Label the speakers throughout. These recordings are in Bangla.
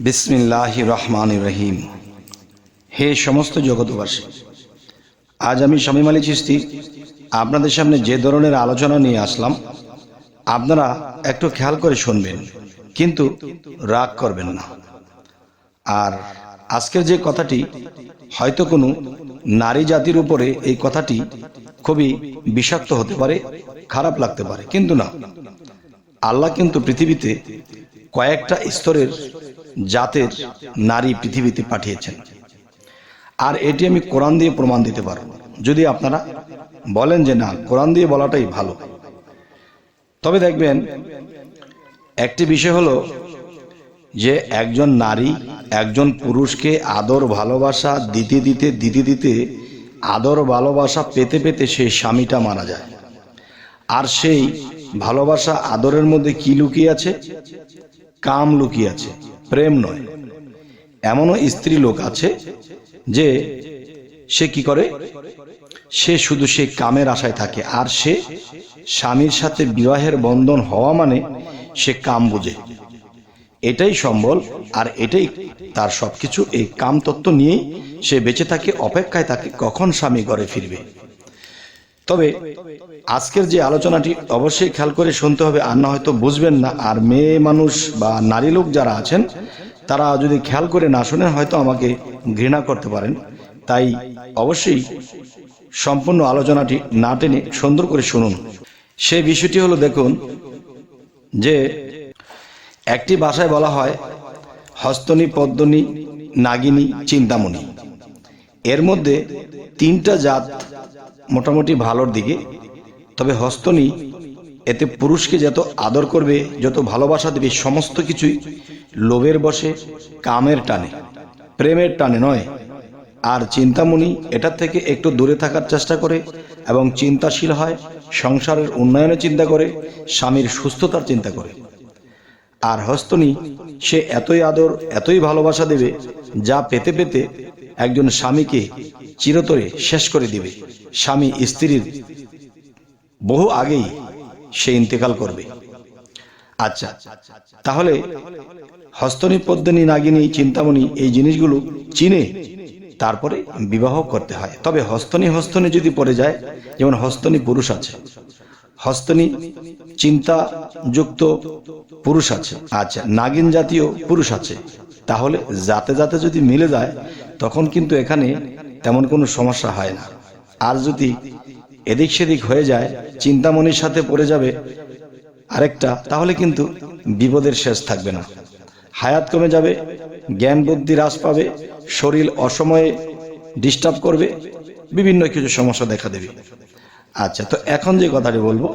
Speaker 1: বিসমিল্লাহির রহমানির রহিম। হে সমস্ত জগৎবাসী, আজ আমি শামীম আলী চিশতি আপনাদের সামনে যে ধরনের আলোচনা নিয়ে আসলাম, আপনারা একটু খেয়াল করে শুনবেন, কিন্তু রাগ করবেন না। আর আজকের যে কথাটি হয়তো কোনো নারী জাতির উপরে এই কথাটি খুবই বিষাক্ত হতে পারে, খারাপ লাগতে পারে, কিন্তু না, আল্লাহ কিন্তু পৃথিবীতে কয়েকটা স্তরের জাতের নারী পৃথিবীতে পাঠিয়েছেন। আর এটি আমি কোরআন দিয়ে প্রমাণ দিতে পারব। যদি আপনারা বলেন যে না, কোরআন দিয়ে বলাটাই ভালো, তবে দেখবেন একটি বিষয় হলো যে একজন নারী একজন পুরুষকে আদর ভালোবাসা দিতে দিতে দিতে দিতে আদর ভালোবাসা পেতে পেতে সেই স্বামীটা মারা যায়। আর সেই ভালোবাসা আদরের মধ্যে কি লুকিয়ে আছে? কাম লুকিয়ে আছে, প্রেম নয়। এমনও স্ত্রী লোক আছে যে সে কি করে, সে শুধু সে কামের আশায় থাকে, আর সে স্বামীর সাথে বিবাহের বন্ধন হওয়া মানে সে কাম বুঝে, এটাই সম্বল আর এটাই তার সবকিছু। এই কাম তত্ত্ব নিয়েই সে বেঁচে থাকে, অপেক্ষায় থাকে কখন স্বামী ঘরে ফিরবে। তবে আজকের যে আলোচনাটি অবশ্যই খেয়াল করে শুনতে হবে, আর না হয়তো বুঝবেন না। আর মেয়ে মানুষ বা নারী লোক যারা আছেন তারা যদি খেয়াল করে না শোনেন হয়তো আমাকে ঘৃণা করতে পারেন। তাই অবশ্যই সম্পূর্ণ আলোচনাটি না টেনে সুন্দর করে শুনুন। সেই বিষয়টি হলো, দেখুন যে একটি ভাষায় বলা হয় হস্তনী, পদ্মনী, নাগিনী, চিন্তামণি। এর মধ্যে তিনটা জাত মোটামুটি ভালোর দিকে। তবে হস্তনী, এতে পুরুষকে যত আদর করবে, যত ভালোবাসা দেবে, সমস্ত কিছুই লোভের বশে, কামের টানে, প্রেমের টানে নয়। আর চিন্তামণি এটার থেকে একটু দূরে থাকার চেষ্টা করে এবং চিন্তাশীল হয়, সংসারের উন্নয়নের চিন্তা করে, স্বামীর সুস্থতার চিন্তা করে। আর হস্তনী, সে এতই আদর এতই ভালোবাসা দেবে যা পেতে পেতে একজন স্বামীকে চিরতরে শেষ করে দিবে। স্বামী স্ত্রীর বহু আগেই সে ইন্তেকাল করবে। আচ্ছা, তাহলে হস্তনী, পদ্মিনী, নাগিনী, চিন্তামণি এই জিনিসগুলো চিনে তারপরে বিবাহ করতে হয়। তবে হস্তনী হস্তনী যদি পড়ে যায়, যেমন হস্তনী পুরুষ আছে, হস্তনী চিন্তাযুক্ত পুরুষ আছে, আচ্ছা নাগিন জাতীয় পুরুষ আছে, তাহলে জাতে জাতে যদি মিলে যায় তখন কিন্তু এখানে তেমন কোনো সমস্যা হয় না। আর যদি এদিক সেদিক হয়ে যায়, চিন্তামণির সাথে পড়ে যাবে আরেকটা, তাহলে কিন্তু বিপদের শেষ থাকবে না। হায়াত কমে যাবে, জ্ঞান বুদ্ধি হ্রাস পাবে, শরীর অসময়ে ডিস্টার্ব করবে, বিভিন্ন কিছু সমস্যা দেখা দেবে। আচ্ছা, তো এখন যে কথাটি বলবো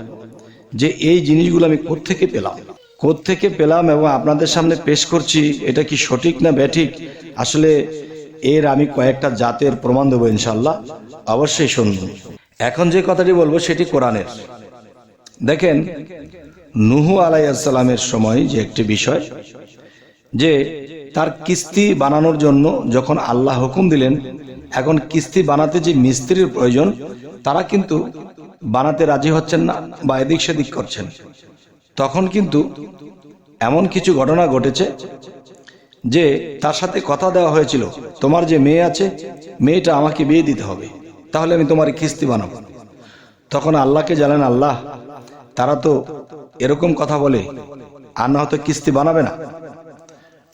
Speaker 1: যে এই জিনিসগুলো আমি কোত্থেকে পেলাম এবং আপনাদের সামনে পেশ করছি, এটা কি সঠিক না ব্যাঠিক, আসলে এর আমি কয়েকটা জাতের প্রমাণ দেবো ইনশাল্লাহ, অবশ্যই শুনবেন। এখন যে কথাটি বলবো সেটি কোরআনের। দেখেন, নূহ আলাইহিস সালামের সময় যে একটি বিষয়, যে তার কিস্তি বানানোর জন্য যখন আল্লাহ হুকুম দিলেন, এখন কিস্তি বানাতে যে মিস্ত্রির প্রয়োজন, তারা কিন্তু বানাতে রাজি হচ্ছেন না বা এদিক সেদিক করছেন। তখন কিন্তু এমন কিছু ঘটনা ঘটেছে যে তার সাথে কথা দেওয়া হয়েছিল, তোমার যে মেয়ে আছে, মেয়েটা আমাকে বিয়ে দিতে হবে, তাহলে আমি তোমার কিস্তি বানাবো। তখন আল্লাহকে জানেন, আল্লাহ তারা তো এরকম কথা বলে, আর না হয়তো কিস্তি বানাবে না।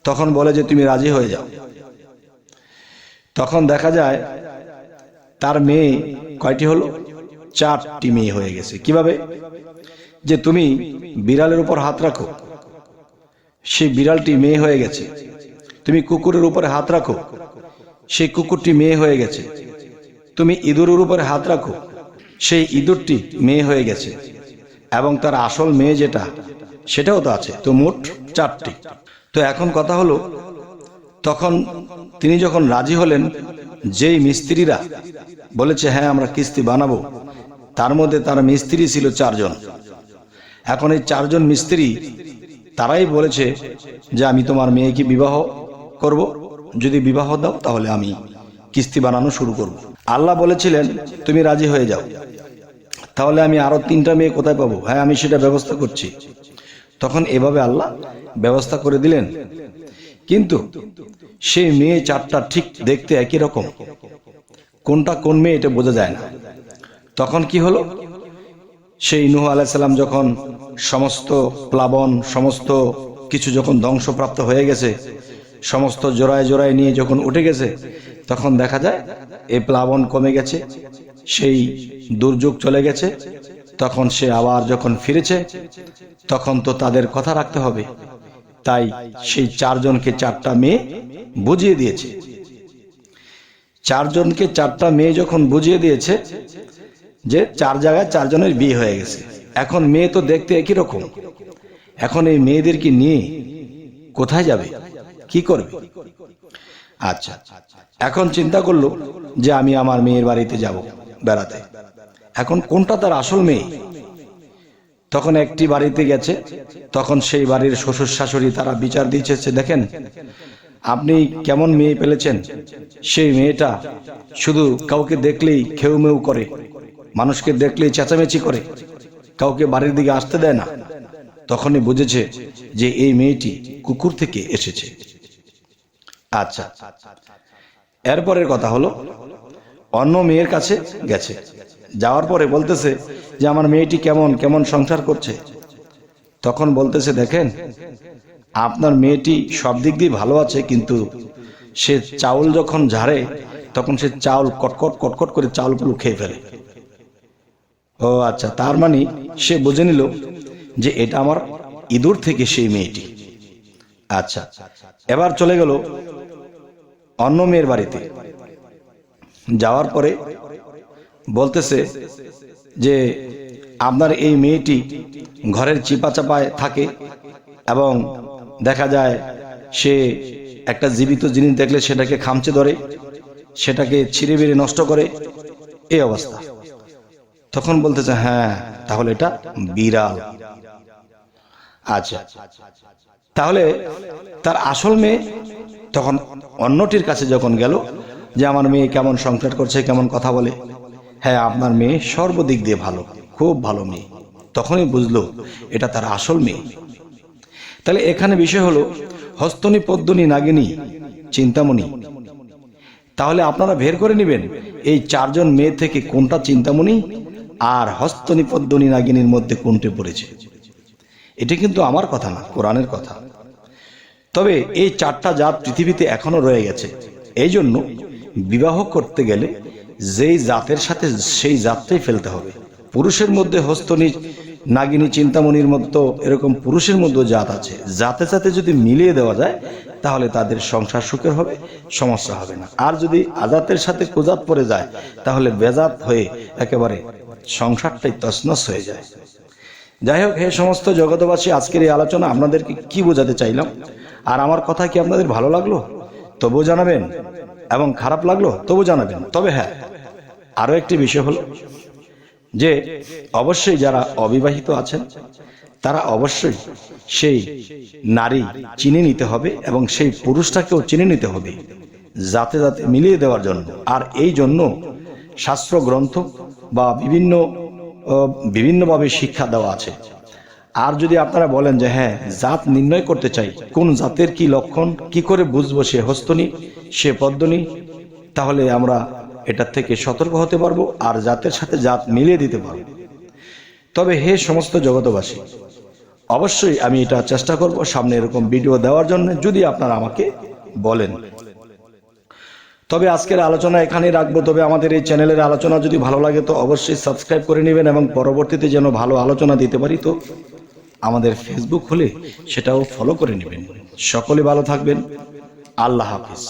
Speaker 1: তখন বলে যে তুমি রাজি হয়ে যাও। তখন দেখা যায় তার মেয়ে কয়টি হলো? 4টি মেয়ে হয়ে গেছে। কিভাবে? যে তুমি বিড়ালের উপর হাত রাখো, সেই বিড়ালটি মেয়ে হয়ে গেছে। তুমি কুকুরের উপরে হাত রাখো, সেই কুকুরটি মেয়ে হয়ে গেছে। তুমি ইঁদুরের উপরে হাত রাখো, সেই ইঁদুরটি মেয়ে হয়ে গেছে। এবং তার আসল মেয়ে যেটা, সেটাও তো আছে। তো মোট 4টি। তো এখন কথা হলো, তখন তিনি যখন রাজি হলেন, যেই মিস্ত্রিরা বলেছে হ্যাঁ আমরা কিস্তি বানাবো, তার মধ্যে তার মিস্ত্রি ছিল 4 জন। এখন এই 4 জন মিস্ত্রি তারাই বলেছে যে আমি তোমার মেয়েকে বিবাহ করব, যদি বিবাহ দাও তাহলে আমি কিস্তি বানানো শুরু করব। আল্লাহ বলেছিলেন তুমি রাজি হয়ে যাও, তাহলে আমি আরো 3টা মেয়ে কোথায় পাবো? হ্যাঁ, আমি সেটা ব্যবস্থা করছি। তখন এভাবে আল্লাহ ব্যবস্থা করে দিলেন কিন্তু সেই মেয়ে চারটা ঠিক দেখতে একই রকম, কোনটা কোন মেয়ে এটা বোঝা যায় না। তখন কি হলো, সেই নূহ আলাইহিস সালাম যখন সমস্ত প্লাবন সমস্ত কিছু যখন ধ্বংসপ্রাপ্ত হয়ে গেছে, সমস্ত জোড়ায় জোড়ায় নিয়ে যখন উঠে গেছে, তখন দেখা যায় এই প্লাবন কমে গেছে, সেই দুর্যোগ চলে গেছে। তখন সে আবার যখন ফিরেছে, তখন তো তাদের কথা রাখতে হবে, তাই সেই চারজনকে চারটা মেয়ে বুঝিয়ে দিয়েছে। চারজনকে চারটা মেয়ে যখন বুঝিয়ে দিয়েছে যে চার জায়গায় চারজনের বিয়ে হয়ে গেছে, এখন মেয়ে তো দেখতে একই রকম, এখন এই মেয়েদেরকে নিয়ে কোথায় যাবে, কি করবে? আচ্ছা, এখন চিন্তা করলো যে আমি আমার মেয়ের বাড়িতে যাব বেড়াতে। এখন কোনটা তার আসল মেয়ে? তখন একটি বাড়িতে গেছে, তখন সেই বাড়ির শ্বশুর শাশুড়ি তারা বিচার দিয়েছে, দেখেন আপনি কেমন মেয়ে পেলেছেন, সেই মেয়েটা শুধু কাউকে দেখলেই খেউ মেউ করে, মানুষকে দেখলেই চেঁচামেচি করে, কাউকে বাড়ির দিকে আসতে দেয় না। তখনই বুঝেছে যে এই মেয়েটি কুকুর থেকে এসেছে। আচ্ছা, এরপরের কথা হলো অন্য মেয়ের কাছে গেছে, যাওয়ার পরে বলতেছে যে আমার মেয়েটি কেমন কেমন সংসার করছে। তখন বলতেছে, দেখেন আপনার মেয়েটি সব দিক দিয়ে ভালো আছে, কিন্তু সে চাউল যখন ঝাড়ে তখন সে চাউল কটকট কটকট করে চাউলগুলো খেয়ে ফেলে। ও আচ্ছা, তার মানে সে বুঝে নিল যে এটা আমার ইঁদুর থেকে সেই মেয়েটি। আচ্ছা, এবার চলে গেল অন্য মেয়ের বাড়িতে। যাওয়ার পরে বলতেছে যে আপনার এই মেয়েটি ঘরের চিপা চাপায় থাকে এবং দেখা যায় সে একটা জীবিত জিনিস দেখলে সেটাকে খামচে ধরে, সেটাকে ছিঁড়ে বেড়ে নষ্ট করে, এই অবস্থা। তখন বলতেছে, হ্যাঁ তাহলে এটা বিড়াল। আচ্ছা, তাহলে তার আসল মেয়ে তখন অন্যটির কাছে যখন গেল যে আমার মেয়ে কেমন সংসার করছে, কেমন কথা বলে, হ্যাঁ আপনার মেয়ে সর্বদিক দিয়ে ভালো, খুব ভালো মেয়ে। তখনই বুঝলো এটা তার আসল মেয়ে। তাহলে এখানে বিষয় হলো হস্তনী পদ্মনী নাগিনী চিন্তামণি। তাহলে আপনারা বের করে নেবেন এই চারজন মেয়ে থেকে কোনটা চিন্তামণি আর হস্তনী পদ্মনী নাগিনীর মধ্যে কোনটি পড়েছে। এটা কিন্তু আমার কথা না, কোরআনের কথা। তবে এই চারটা জাত পৃথিবীতে এখনো রয়ে গেছে। এই জন্য বিবাহ করতে গেলে যেই জাতের সাথে সেই জাতটাই ফেলতে হবে। পুরুষের মধ্যে হস্তনী নাগিনী চিন্তামণির মতো এরকম পুরুষের মধ্যে জাত আছে, জাতে জাতে যদি মিলিয়ে দেওয়া যায় তাহলে তাদের সংসার সুখের হবে, সমস্যা হবে না। আর যদি আজাতের সাথে কুজাত পড়ে যায় তাহলে বেজাত হয়ে একেবারে সংসারটাই তছনছ হয়ে যায়। যাই হোক, হে সমস্ত জগতবাসী, আজকের এই আলোচনা আপনাদেরকে কি বোঝাতে চাইলাম, আর আমার কথা কি আপনাদের ভালো লাগলো তবু জানাবেন, এবং খারাপ লাগলো তবু জানাবেন। তবে হ্যাঁ, আরো একটি বিষয় হলো যে অবশ্যই যারা অবিবাহিত আছেন তারা অবশ্যই সেই নারী চিনে নিতে হবে এবং সেই পুরুষটাকেও চিনে নিতে হবে, যাতে যাতে মিলিয়ে দেওয়ার জন্য। আর এই জন্য শাস্ত্র গ্রন্থ বা বিভিন্নভাবে শিক্ষা দেওয়া আছে। আর যদি আপনারা বলেন যে হ্যাঁ জাত নির্ণয় করতে চাই, কোন জাতের কি লক্ষণ, কি করে বুঝবো সে হস্তনী সে পদ্মনী, তাহলে আমরা এটার থেকে সতর্ক হতে পারবো আর জাতের সাথে জাত মিলিয়ে দিতে পারবো। তবে হে সমস্ত জগতবাসী, অবশ্যই আমি এটা চেষ্টা করব সামনে এরকম ভিডিও দেওয়ার জন্য, যদি আপনারা আমাকে বলেন। তবে আজকের আলোচনা এখানেই রাখবো। তবে আমাদের এই চ্যানেলের আলোচনা যদি ভালো লাগে তো অবশ্যই সাবস্ক্রাইব করে নেবেন, এবং পরবর্তীতে যেন ভালো আলোচনা দিতে পারি তো আমাদের ফেসবুক খুলে সেটাও ফলো করে নেবেন। সকলে ভালো থাকবেন। আল্লাহ হাফিজ।